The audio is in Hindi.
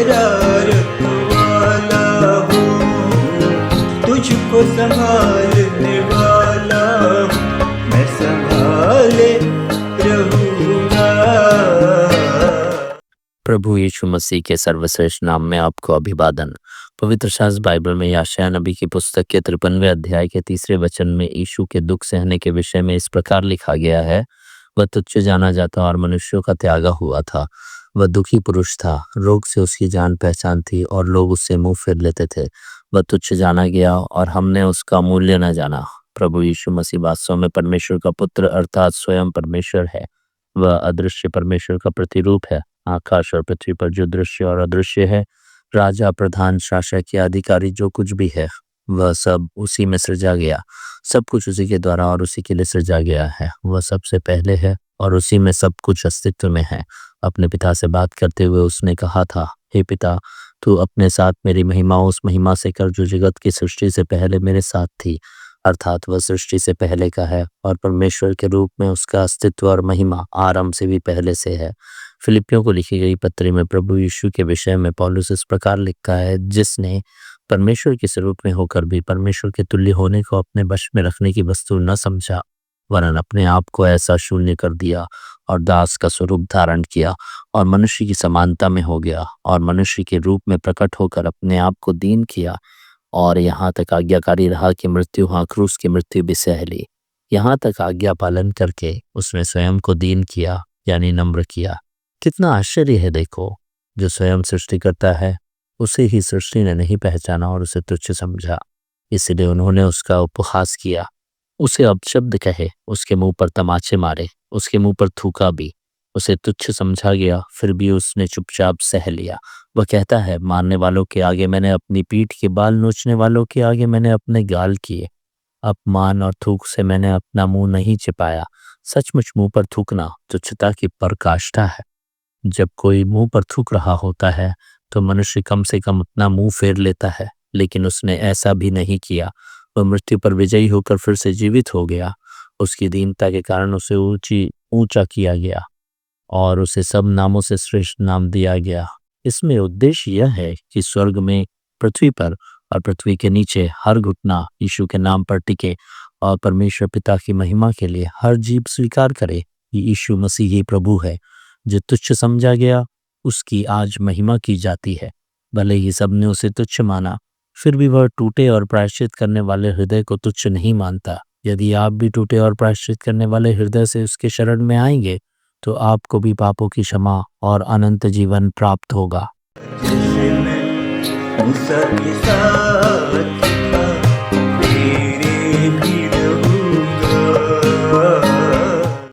तेरा रखवाला हूँ, तुझको संभालने वाला हूँ, मैं संभाले रहूँगा। प्रभु यीशु मसीह के सर्वश्रेष्ठ नाम में आपको अभिवादन। पवित्र शास्त्र बाइबल में यशायाह नबी की पुस्तक के 53वें अध्याय के 3 वचन में यीशु के दुख सहने के विषय में इस प्रकार लिखा गया है, वह तुच्छ जाना जाता और मनुष्यों का त्यागा हुआ था। वह दुखी पुरुष था, रोग से उसकी जान पहचान थी और लोग उससे मुंह फेर लेते थे। वह तुच्छ जाना गया और हमने उसका मूल्य न जाना। प्रभु यीशु मसीह वास्तव में परमेश्वर का पुत्र अर्थात स्वयं परमेश्वर है। वह अदृश्य परमेश्वर का प्रतिरूप है। आकाश और पृथ्वी पर जो दृश्य और अदृश्य है, राजा, प्रधान, शासक या अधिकारी जो कुछ भी है, वह सब उसी में सृजा गया। सब कुछ उसी के द्वारा और उसी के लिए सृजा गया है। वह सबसे पहले है और उसी में सब कुछ अस्तित्व में है। अपने पिता से बात करते हुए उसने कहा था, हे पिता, तू अपने साथ मेरी महिमा उस महिमा से कर जो जगत की सृष्टि से पहले मेरे साथ थी। अर्थात वह सृष्टि से पहले का है और परमेश्वर के रूप में उसका अस्तित्व और महिमा आरंभ से भी पहले से है। फिलिपियों को लिखी गई पत्री में प्रभु यीशु के विषय में पौलुस इस प्रकार लिखा है, जिसने परमेश्वर के स्वरूप में होकर भी परमेश्वर के तुल्य होने को अपने वश में रखने की वस्तु न समझा, वरन अपने आप को ऐसा शून्य कर दिया और दास का स्वरूप धारण किया और मनुष्य की समानता में हो गया और मनुष्य के रूप में प्रकट होकर अपने आप को दीन किया और यहाँ तक आज्ञाकारी रहा कि मृत्यु, हाँ क्रूस की मृत्यु भी सह ली। यहाँ तक आज्ञा पालन करके उसने स्वयं को दीन किया, यानी नम्र किया। कितना आश्चर्य है देखो, जो स्वयं सृष्टि करता है उसे ही सृष्टि ने नहीं पहचाना और उसे तुच्छ समझा। इसलिए उन्होंने उसका उपहास किया, उसे अपशब्द कहे, उसके मुंह पर तमाचे मारे, उसके मुंह पर थूका भी। उसे तुच्छ समझा गया, फिर भी उसने चुपचाप सह लिया। वह कहता है, मारने वालों के आगे मैंने अपनी पीठ के बाल, नोचने वालों के आगे मैंने अपने गाल किए। अपमान और थूक से मैंने अपना मुंह नहीं छिपाया। सचमुच मुंह पर थूकना तुच्छता की पराकाष्ठा है। जब कोई मुंह पर थूक रहा होता है तो मनुष्य कम से कम अपना मुंह फेर लेता है, लेकिन उसने ऐसा भी नहीं किया। वह मृत्यु पर विजयी होकर फिर से जीवित हो गया। उसकी दीनता के कारण उसे ऊंचा किया गया और उसे सब नामों से श्रेष्ठ नाम दिया गया। इसमें उद्देश्य यह है कि स्वर्ग में, पृथ्वी पर और पृथ्वी के नीचे हर घुटना यीशु के नाम पर टिके और परमेश्वर पिता की महिमा के लिए हर जीभ स्वीकार करे कि यीशु मसीह ही प्रभु है। जो तुच्छ समझा गया उसकी आज महिमा की जाती है। भले ही सबने उसे तुच्छ माना, फिर भी वह टूटे और प्रायश्चित करने वाले हृदय को तुच्छ नहीं मानता। यदि आप भी टूटे और प्रायश्चित करने वाले हृदय से उसके शरण में आएंगे तो आपको भी पापों की क्षमा और अनंत जीवन प्राप्त होगा। जिसमें मूसा की